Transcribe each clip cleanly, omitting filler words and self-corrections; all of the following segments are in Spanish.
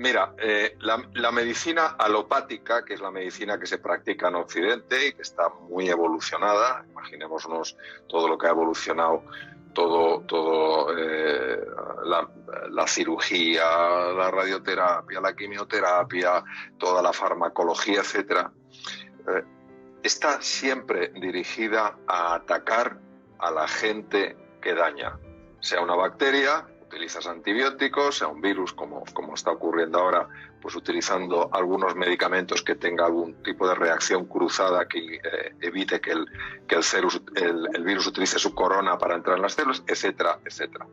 Mira, la medicina alopática, que es la medicina que se practica en Occidente y que está muy evolucionada, imaginémonos todo lo que ha evolucionado, la cirugía, la radioterapia, la quimioterapia, toda la farmacología, etcétera, está siempre dirigida a atacar a la gente que daña, sea una bacteria, utilizas antibióticos, sea un virus, como está ocurriendo ahora, pues utilizando algunos medicamentos que tenga algún tipo de reacción cruzada que evite que el virus utilice su corona para entrar en las células, etcétera, etcétera.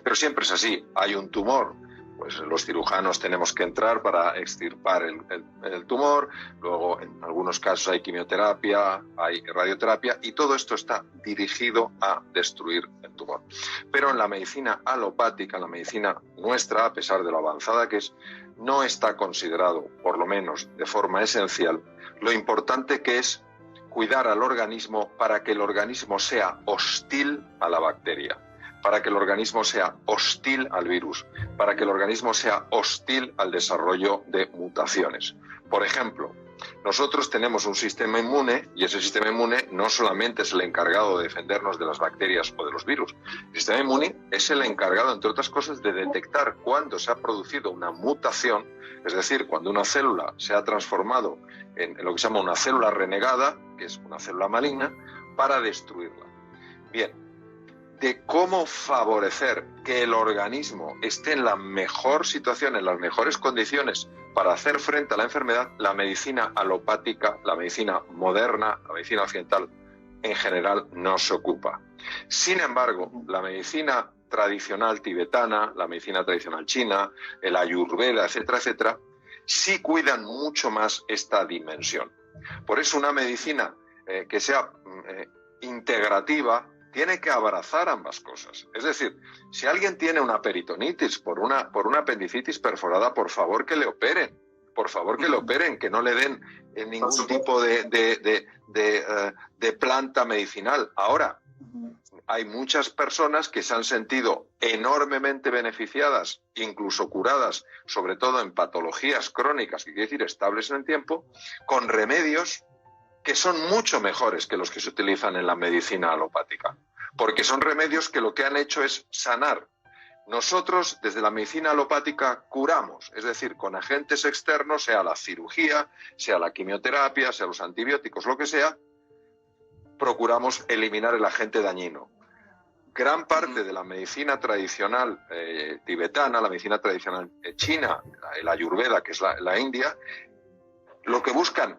Pero siempre es así. Hay un tumor, pues los cirujanos tenemos que entrar para extirpar el tumor, luego en algunos casos hay quimioterapia, hay radioterapia, y todo esto está dirigido a destruir el tumor. Pero en la medicina alopática, en la medicina nuestra, a pesar de lo avanzada que es, no está considerado, por lo menos de forma esencial, lo importante que es cuidar al organismo para que el organismo sea hostil a la bacteria, para que el organismo sea hostil al virus, para que el organismo sea hostil al desarrollo de mutaciones. Por ejemplo, nosotros tenemos un sistema inmune y ese sistema inmune no solamente es el encargado de defendernos de las bacterias o de los virus. El sistema inmune es el encargado, entre otras cosas, de detectar cuándo se ha producido una mutación, es decir, cuando una célula se ha transformado en lo que se llama una célula renegada, que es una célula maligna, para destruirla. Bien, de cómo favorecer que el organismo esté en la mejor situación, en las mejores condiciones para hacer frente a la enfermedad, la medicina alopática, la medicina moderna, la medicina occidental en general no se ocupa. Sin embargo, la medicina tradicional tibetana, la medicina tradicional china, el ayurveda, etcétera, etcétera, sí cuidan mucho más esta dimensión. Por eso una medicina que sea integrativa tiene que abrazar ambas cosas. Es decir, si alguien tiene una peritonitis por una apendicitis perforada, por favor que le operen. Por favor que le operen, que no le den ningún tipo de planta medicinal. Ahora, hay muchas personas que se han sentido enormemente beneficiadas, incluso curadas, sobre todo en patologías crónicas, que quiere decir estables en el tiempo, con remedios que son mucho mejores que los que se utilizan en la medicina alopática, porque son remedios que lo que han hecho es sanar. Nosotros, desde la medicina alopática, curamos, es decir, con agentes externos, sea la cirugía, sea la quimioterapia, sea los antibióticos, lo que sea, procuramos eliminar el agente dañino. Gran parte de la medicina tradicional tibetana, la medicina tradicional china, el ayurveda, que es la India, lo que buscan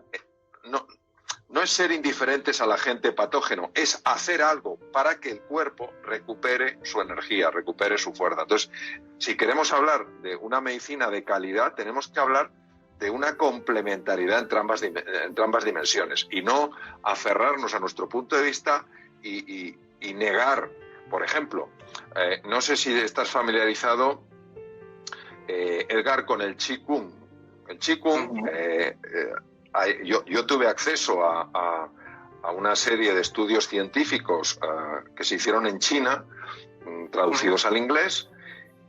no es ser indiferentes al agente patógeno, es hacer algo para que el cuerpo recupere su energía, recupere su fuerza. Entonces, si queremos hablar de una medicina de calidad, tenemos que hablar de una complementariedad entre ambas dimensiones y no aferrarnos a nuestro punto de vista y negar. Por ejemplo, no sé si estás familiarizado, Edgar, con el Qigong. El Qigong, yo tuve acceso a una serie de estudios científicos que se hicieron en China, traducidos al inglés,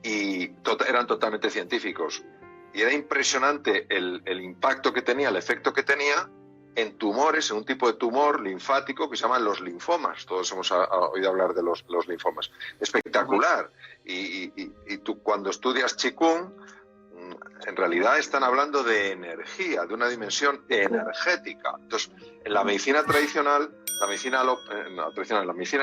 y eran totalmente científicos. Y era impresionante el impacto que tenía, el efecto que tenía en tumores, en un tipo de tumor linfático que se llaman los linfomas. Todos hemos oído hablar de los linfomas. Espectacular. Y tú cuando estudias Qigong, en realidad están hablando de energía, de una dimensión energética. Entonces, en la medicina tradicional, la medicina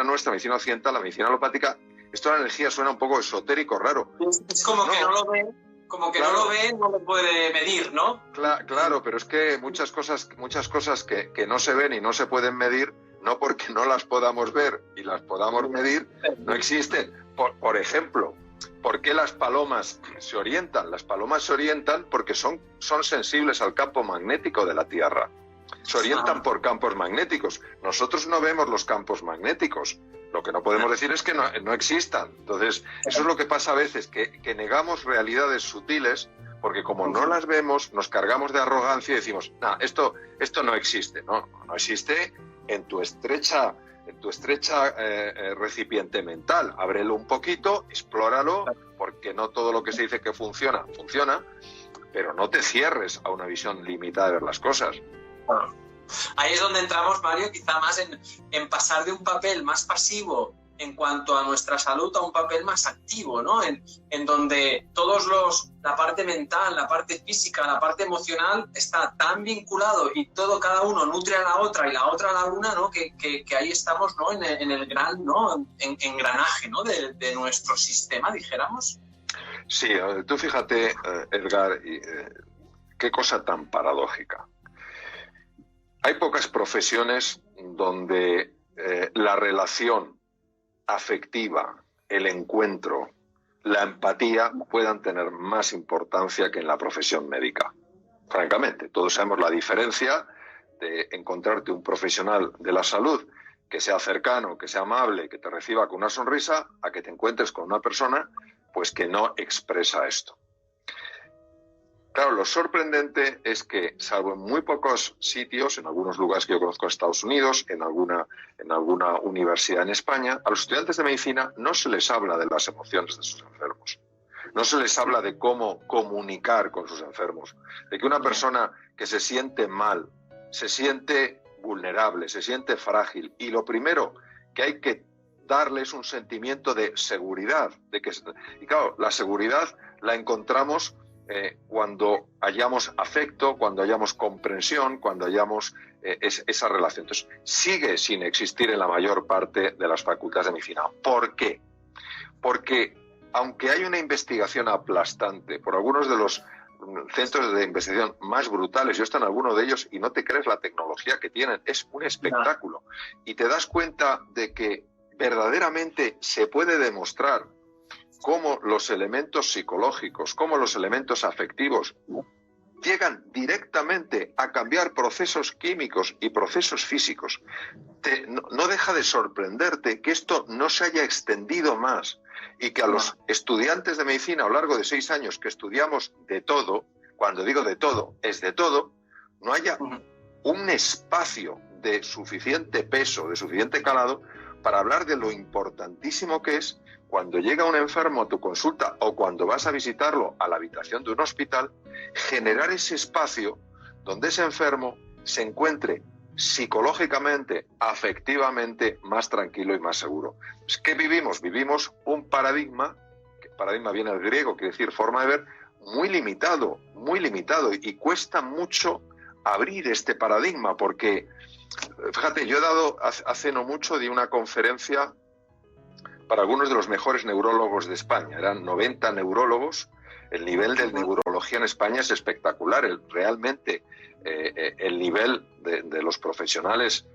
nuestra, la medicina occidental, la medicina alopática, esto de la energía suena un poco esotérico, raro. Es como que no lo ven. Como que claro, no lo ve, no lo puede medir, ¿no? Claro, pero es que muchas cosas que no se ven y no se pueden medir, no porque no las podamos ver y las podamos medir, no existen. Por ejemplo, ¿por qué las palomas se orientan? Las palomas se orientan porque son sensibles al campo magnético de la Tierra. Se orientan por campos magnéticos. Nosotros no vemos los campos magnéticos. Lo que no podemos decir es que no existan. Entonces, eso es lo que pasa a veces, que negamos realidades sutiles, porque como no las vemos, nos cargamos de arrogancia y decimos, esto no existe. No existe en tu estrecha recipiente mental. Ábrelo un poquito, explóralo, porque no todo lo que se dice que funciona, pero no te cierres a una visión limitada de ver las cosas. Bueno, ahí es donde entramos, Mario, quizá más en pasar de un papel más pasivo en cuanto a nuestra salud a un papel más activo, ¿no? En donde la parte mental, la parte física, la parte emocional está tan vinculado y cada uno nutre a la otra y la otra a la una, ¿no? Que ahí estamos, ¿no? En el gran, ¿no? Engranaje, ¿no? De nuestro sistema, dijéramos. Sí, tú fíjate, Edgar, qué cosa tan paradójica. Hay pocas profesiones donde la relación afectiva, el encuentro, la empatía puedan tener más importancia que en la profesión médica. Francamente, todos sabemos la diferencia de encontrarte un profesional de la salud que sea cercano, que sea amable, que te reciba con una sonrisa, a que te encuentres con una persona pues que no expresa esto. Claro, lo sorprendente es que, salvo en muy pocos sitios, en algunos lugares que yo conozco en Estados Unidos, en alguna universidad en España, a los estudiantes de medicina no se les habla de las emociones de sus enfermos. No se les habla de cómo comunicar con sus enfermos, de que una persona que se siente mal, se siente vulnerable, se siente frágil, y lo primero que hay que darles un sentimiento de seguridad. Y claro, la seguridad la encontramos cuando hallamos afecto, cuando hallamos comprensión, cuando hallamos esa relación. Entonces, sigue sin existir en la mayor parte de las facultades de medicina. ¿Por qué? Porque, aunque hay una investigación aplastante por algunos de los centros de investigación más brutales, yo estoy en alguno de ellos y no te crees la tecnología que tienen, es un espectáculo. Y te das cuenta de que verdaderamente se puede demostrar cómo los elementos psicológicos, cómo los elementos afectivos llegan directamente a cambiar procesos químicos y procesos físicos. No deja de sorprenderte que esto no se haya extendido más y que a los estudiantes de medicina a lo largo de 6 años que estudiamos de todo, cuando digo de todo, es de todo, no haya un espacio de suficiente peso, de suficiente calado, para hablar de lo importantísimo que es cuando llega un enfermo a tu consulta o cuando vas a visitarlo a la habitación de un hospital, generar ese espacio donde ese enfermo se encuentre psicológicamente, afectivamente más tranquilo y más seguro. ¿Qué vivimos? Vivimos un paradigma, que paradigma viene del griego, quiere decir forma de ver, muy limitado, y cuesta mucho abrir este paradigma porque, fíjate, yo he dado hace no mucho di una conferencia para algunos de los mejores neurólogos de España. Eran 90 neurólogos. El nivel de neurología en España es espectacular. Realmente el nivel de los profesionales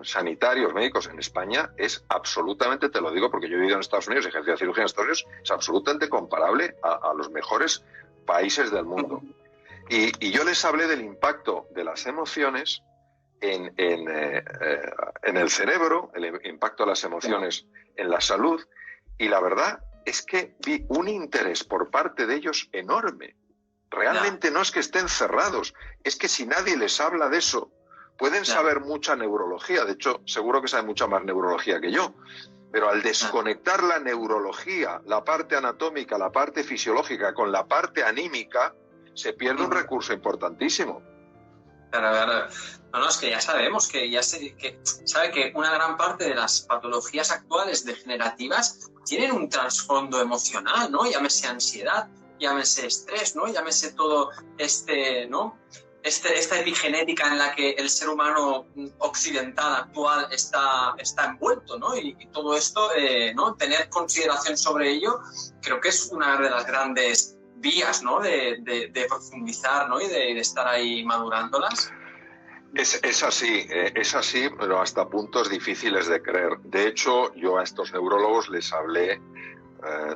sanitarios, médicos en España es absolutamente, te lo digo porque yo he vivido en Estados Unidos, ejercido cirugía en Estados Unidos, es absolutamente comparable a los mejores países del mundo. Y yo les hablé del impacto de las emociones en el cerebro, el impacto de las emociones en la salud, y la verdad es que vi un interés por parte de ellos enorme. Realmente no es que estén cerrados, es que si nadie les habla de eso, pueden saber mucha neurología, de hecho seguro que saben mucha más neurología que yo, pero al desconectar la neurología, la parte anatómica, la parte fisiológica con la parte anímica, se pierde un recurso importantísimo. Claro. No, es que ya sabemos, sabe que una gran parte de las patologías actuales degenerativas tienen un trasfondo emocional, ¿no? Llámese ansiedad, llámese estrés, ¿no? Llámese todo ¿no? Esta epigenética en la que el ser humano occidental actual está envuelto, ¿no? Y todo esto, ¿no? Tener consideración sobre ello, creo que es una de las grandes vías, ¿no? de profundizar, ¿no? Y de estar ahí madurándolas. Es así, pero hasta puntos difíciles de creer. De hecho, yo a estos neurólogos les hablé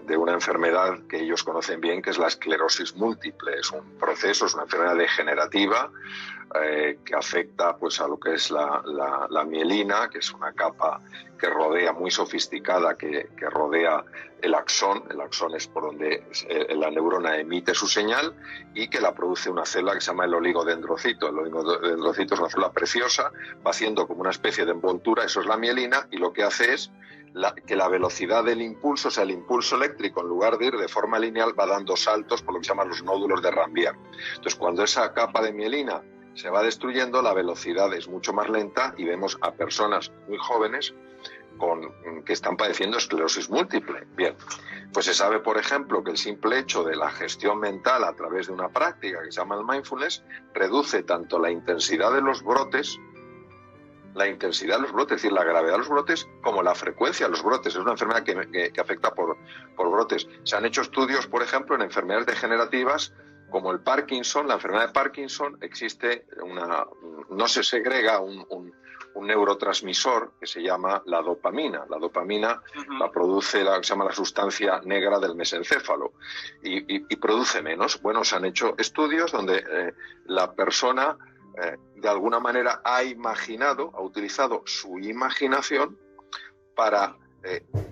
de una enfermedad que ellos conocen bien, que es la esclerosis múltiple. Es un proceso, es una enfermedad degenerativa que afecta pues, a lo que es la mielina, que es una capa que rodea, muy sofisticada, que rodea el axón. El axón es por donde la neurona emite su señal y que la produce una célula que se llama el oligodendrocito. El oligodendrocito es una célula preciosa, va haciendo como una especie de envoltura, eso es la mielina, y lo que hace es que la velocidad del impulso, o sea, el impulso eléctrico, en lugar de ir de forma lineal, va dando saltos por lo que se llaman los nódulos de Rambier. Entonces, cuando esa capa de mielina se va destruyendo, la velocidad es mucho más lenta y vemos a personas muy jóvenes que están padeciendo esclerosis múltiple. Bien, pues se sabe, por ejemplo, que el simple hecho de la gestión mental a través de una práctica que se llama el mindfulness reduce tanto la intensidad de los brotes, es decir, la gravedad de los brotes, como la frecuencia de los brotes. Es una enfermedad que afecta por brotes. Se han hecho estudios, por ejemplo, en enfermedades degenerativas como el Parkinson. La enfermedad de Parkinson existe no se segrega un neurotransmisor que se llama la dopamina. La dopamina la produce la que se llama la sustancia negra del mesencéfalo y produce menos. Bueno, se han hecho estudios donde la persona de alguna manera ha utilizado su imaginación para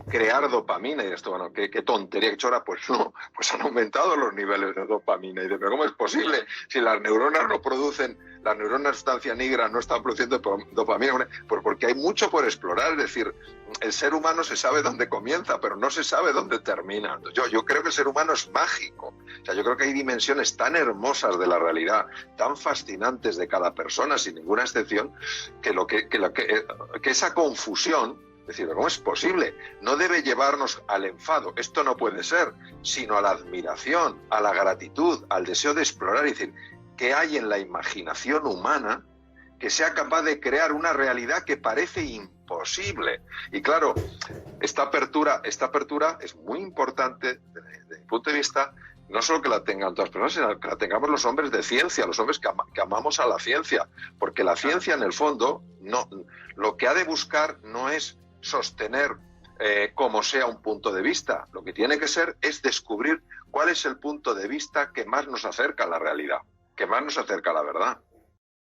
crear dopamina. Y esto, bueno, qué tontería, qué chora. Pues no, pues han aumentado los niveles de dopamina. Y de, pero ¿cómo es posible? Si las neuronas no producen, las neuronas sustancia negra no están produciendo dopamina, pues porque hay mucho por explorar. Es decir, el ser humano se sabe dónde comienza, pero no se sabe dónde termina. Yo creo que el ser humano es mágico. O sea, yo creo que hay dimensiones tan hermosas de la realidad, tan fascinantes de cada persona, sin ninguna excepción, que esa confusión, es decir, ¿cómo es posible? No debe llevarnos al enfado, esto no puede ser, sino a la admiración, a la gratitud, al deseo de explorar. Es decir, ¿qué hay en la imaginación humana que sea capaz de crear una realidad que parece imposible? Y claro, esta apertura es muy importante desde mi punto de vista, no solo que la tengan todas las personas, sino que la tengamos los hombres de ciencia, los hombres que amamos a la ciencia, porque la ciencia en el fondo lo que ha de buscar no es sostener como sea un punto de vista. Lo que tiene que ser es descubrir cuál es el punto de vista que más nos acerca a la realidad, que más nos acerca a la verdad.